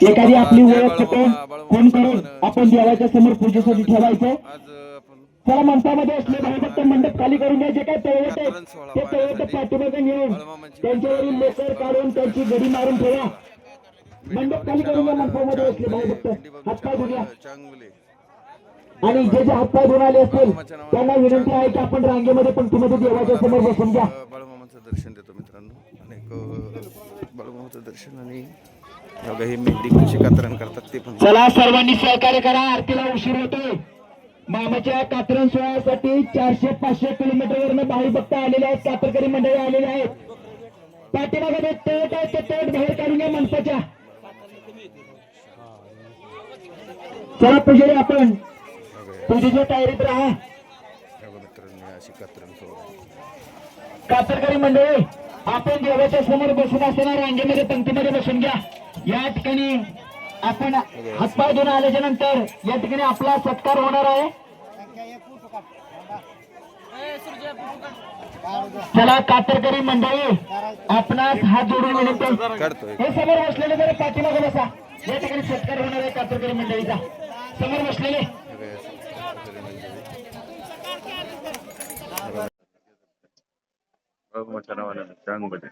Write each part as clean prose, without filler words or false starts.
एखादी आपली जय ओळख पटवून फोन करून आपण देवाच्या समोर पूजेसाठी ठेवायचं. आज आपण चला मंडपामध्ये असले भाई कार्यक्रम फक्त आलेलो मंडप खाली करून घ्यायचे. काय तळवट कात्रण सोहळा ते तळवट पाहण्यासाठी पाठीमागे नेऊन बाळूमामांची मित्र त्यांच्यावरील दिनेश लोकर काढून बाळूमामांचं त्यांची दर्शन गडी मारून कात्रण ठेवा. सोहळा मेंढी मंडप खाली बाबलीच्या करून घ्या. नावानं मंडपामध्ये असले भाई चांगले फक्त मेंढी बाबलीच्या हातपाय धुया. नावानं चांगले जय आणि जे जे बाळूमामा हातपाय धुवून आले असतील बाळूमामाच्या त्यांना नावानं विनंती आहे की चांगले. आपण रांगेमध्ये पंक्तीमध्ये तर देवाच्या तुम्हाला आता समोर मी बसून घ्या. बाळूमामाचं दर्शन देतो मित्रांनो. अनेक बाळूमामाचं दर्शन आणि बघा ही मेंढी कशी कात्रण करतात ते पण. चला सर्वांनी सहकार्य करा. आरतीला उशीर होतोय. मामाच्या कात्रण सोहळ्यासाठी 400-500 किलोमीटरवरनं भाई भक्त आलेले आहेत. कातरकरी मंडळी आलेले आहेत. पाठीमागे तट आहे ते तट बाहेर काढून घ्या मंडपाच्या. चला पुजारी आपण पूजेच्या तयारीत राहा. मित्रांनो अशी कात्रण सोहळा कातरकरी मंडळी आपण देवाच्या समोर बसून असताना रांगेमध्ये पंक्तीमध्ये बसून घ्या. या ठिकाणी आपण हातपाय धुवून आल्याच्या नंतर या ठिकाणी आपला सत्कार होणार आहे. चला कातरकरी मंडळी आपणास हात जोडून विनंती. काढतोय हे समोर बसलेले जरा पाठीमागे बसा. या ठिकाणी सत्कार होणार आहे कातरकरी मंडळीचा. समोर बसलेले बाळूमामाच्या नावानं चांगले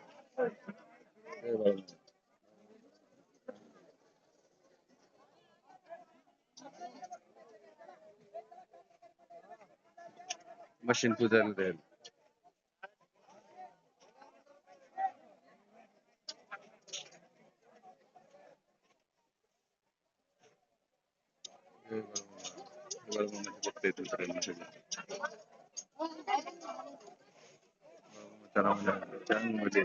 मशीन पुजायला द्यायला. बाळूमामाचे भक्त आहेत मित्रांनो सगळे. बाळूमामाच्या नावानं चांगले